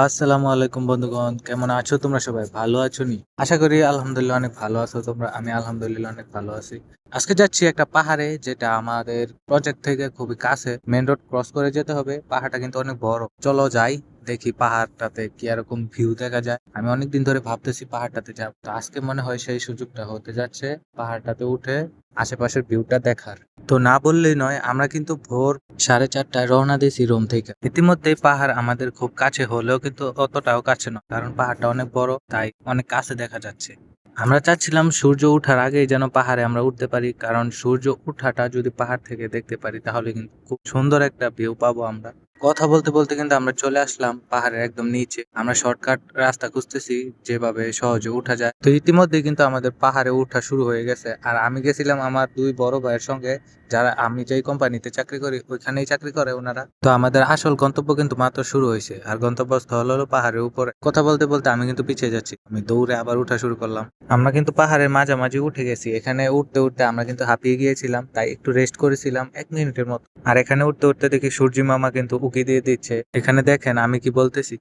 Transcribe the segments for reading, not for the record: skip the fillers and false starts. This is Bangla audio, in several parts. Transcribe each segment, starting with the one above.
আসসালামু আলাইকুম বন্ধুগণ, কেমন আছো তোমরা? সবাই ভালো আছো নি? আশা করি আলহামদুলিল্লাহ অনেক ভালো আছো তোমরা। আমি আলহামদুলিল্লাহ অনেক ভালো আছি। আজকে যাচ্ছি একটা পাহাড়ে, যেটা আমাদের প্রজেক্ট থেকে খুবই কাছে। মেন রোড ক্রস করে যেতে হবে। পাহাড়টা কিন্তু অনেক বড়। চলো যাই, দেখি পাহাড়টাতে কি এরকম ভিউ দেখা যায়। আমি অনেকদিন ধরে ভাবতেছি পাহাড়টাতে যাব, তো আজকে মনে হয় সেই সুযোগটা হতে যাচ্ছে পাহাড়টাতে উঠে আশেপাশের ভিউটা দেখার। তো না বললেই নয়, আমরা কিন্তু ভোর 4:30টায় রওনা দিয়েছি রুম থেকে। ইতিমধ্যে পাহাড় আমাদের খুব কাছে হলেও কিন্তু অতটাও কাছে নয়, কারণ পাহাড়টা অনেক বড়, তাই অনেক কাছে দেখা যাচ্ছে। আমরা চাচ্ছিলাম সূর্য ওঠার আগেই যেন পাহাড়ে আমরা উঠতে পারি, কারণ সূর্য ওঠাটা যদি পাহাড় থেকে দেখতে পারি তাহলে কিন্তু খুব সুন্দর একটা ভিউ পাবো আমরা। কথা বলতে বলতে কিন্তু আমরা চলে আসলাম পাহাড়ের একদম নিচে। আমরা শর্টকাট রাস্তা খুঁজতেছি যেভাবে সহজে উঠা যায়। তো ইতিমধ্যে কিন্তু আমাদের পাহাড়ে ওঠা শুরু হয়ে গেছে। আর আমি গেছিলাম আমার দুই বড় ভাইয়ের সঙ্গে, যারা আমি যেই কোম্পানিতে চাকরি করি ওইখানেই চাকরি করে ওনারা। তো আমাদের আসল গন্তব্য কিন্তু মাত্র শুরু হয়েছে, আর গন্তব্যস্থল হলো পাহাড়ের উপরে। কথা বলতে বলতে আমি কিন্তু পিছিয়ে যাচ্ছি, আমি দৌড়ে আবার উঠা শুরু করলাম। আমরা কিন্তু পাহাড়ের মাঝামাঝি উঠে গেছি। এখানে উঠতে উঠতে আমরা কিন্তু হাঁপিয়ে গিয়েছিলাম, তাই একটু রেস্ট করেছিলাম 1 মিনিটের মতো। আর এখানে উঠতে উঠতে দেখি সূর্যি মামা কিন্তু উকি দিয়ে দিচ্ছে। এখানে দেখেন আমি কি বলতেছি।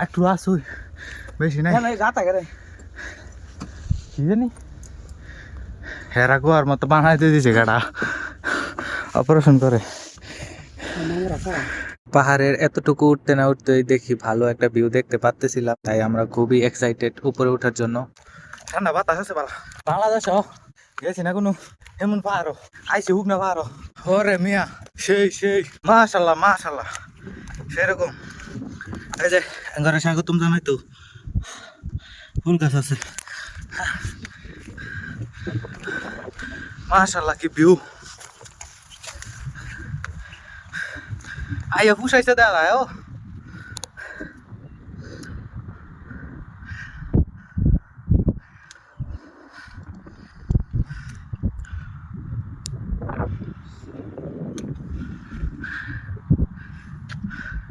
একটু আসুই, বেশি নাই। কি জানি হেরা গোয়ার মতো বানাইতে দিছে গাড়া, অপারেশন করে। পাহাড়ের এতটুকু উঠতে না উঠতেই দেখি ভালো একটা ভিউ দেখতে পাচ্তেছিলাম, তাই আমরা খুবই এক্সাইটেড উপরে ওঠার জন্য। ঠান্ডা বাতাস আছে বালা। বাংলাদেশ গেছি না কোনো এমন পাহাড়, আইসি উগ না পাহাড়। ওরে মিয়া, সেই সেই মাশাল্লাহ মাশাল্লাহ, সেরকম। এই যে ঘরে স্বাগতম জানাই তো, ফুল গাছ আছে। মাশাল্লাহ কি ভিউ। আইয়া ফুসাইছে দেখা ও।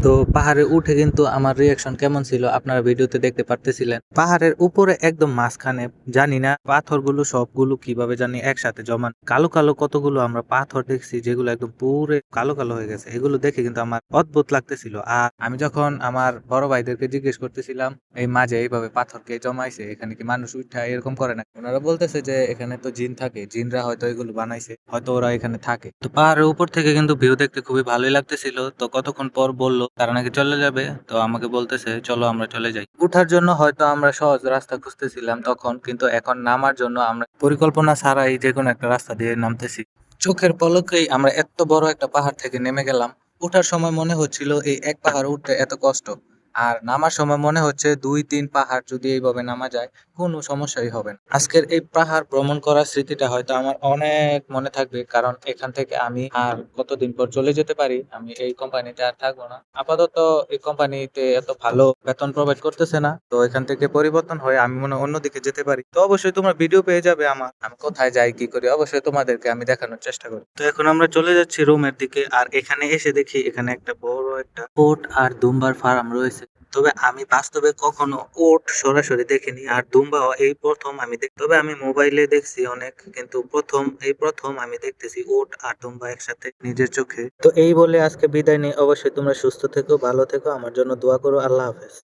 তো পাহাড়ে উঠে কিন্তু আমার রিয়াকশন কেমন ছিল আপনারা ভিডিওতে দেখতে পারতেছিলেন। পাহাড়ের উপরে একদম মাঝখানে জানি না পাথরগুলো সবগুলো কিভাবে জানি একসাথে জমান কালো কালো কতগুলো আমরা পাথর দেখছি, যেগুলো একদম পুরো কালো কালো হয়ে গেছে। এগুলো দেখে কিন্তু আমার অদ্ভুত লাগতেছিল। আর আমি যখন আমার বড় ভাইদেরকে জিজ্ঞেস করতেছিলাম এই মাঝে এইভাবে পাথরকে জমাইছে, এখানে কি মানুষ উঠা এরকম করে না, ওনারা বলতেছে যে এখানে তো জিন থাকে, জিনরা হয়তো এগুলো বানাইছে, হয়তো ওরা এখানে থাকে। তো পাহাড়ের উপর থেকে কিন্তু ভিউ দেখতে খুবই ভালোই লাগতেছিল। তো কতক্ষণ পর বললো তারা নাকি চলে যাবে, তো আমাকে বলতেছে চলো আমরা চলে যাই। উঠার জন্য হয়তো আমরা সহজ রাস্তা খুঁজতেছিলাম তখন, কিন্তু এখন নামার জন্য আমরা পরিকল্পনা ছাড়াই যে কোনো একটা রাস্তা দিয়ে নামতেছি। চোখের পলকেই আমরা এত বড় একটা পাহাড় থেকে নেমে গেলাম। ওঠার সময় মনে হচ্ছিল এই এক পাহাড় উঠতে এত কষ্ট, আর নামার সময় মনে হচ্ছে 2-3 পাহাড় যদি এইভাবে নামা যায় কোনো সমস্যাই হবে না। আজকের এই পাহাড় ভ্রমণ করার স্মৃতিটা হয়তো আমার অনেক মনে থাকবে, কারণ এখান থেকে আমি আর কতদিন পর চলে যেতে পারি। আমি এই কোম্পানিতে আর থাকবো না আপাতত। এই কোম্পানিতে এত ভালো বেতন প্রোভাইড করতেছে না, তো এখান থেকে পরিবর্তন হয়ে আমি মনে হয় অন্যদিকে যেতে পারি। তো অবশ্যই তোমরা ভিডিও পেয়ে যাবে আমার, আমি কোথায় যাই কি করি অবশ্যই তোমাদেরকে আমি দেখানোর চেষ্টা করি। তো এখন আমরা চলে যাচ্ছি রুমের দিকে, আর এখানে এসে দেখি এখানে একটা বড় একটা ওট আর দুম্বার ফার্ম রয়েছে। তবে আমি বাস্তবে কখনো ওট সরাসরি দেখিনি, আর দুম্বাও এই প্রথম আমি তবে আমি মোবাইলে দেখছি অনেক, কিন্তু প্রথম আমি দেখতেছি ওট আর দুম্বা একসাথে নিজের চোখে। তো এই বলে আজকে বিদায় নেই। অবশ্যই তোমরা সুস্থ থেকো, ভালো থেকো, আমার জন্য দোয়া করো। আল্লাহ হাফেজ।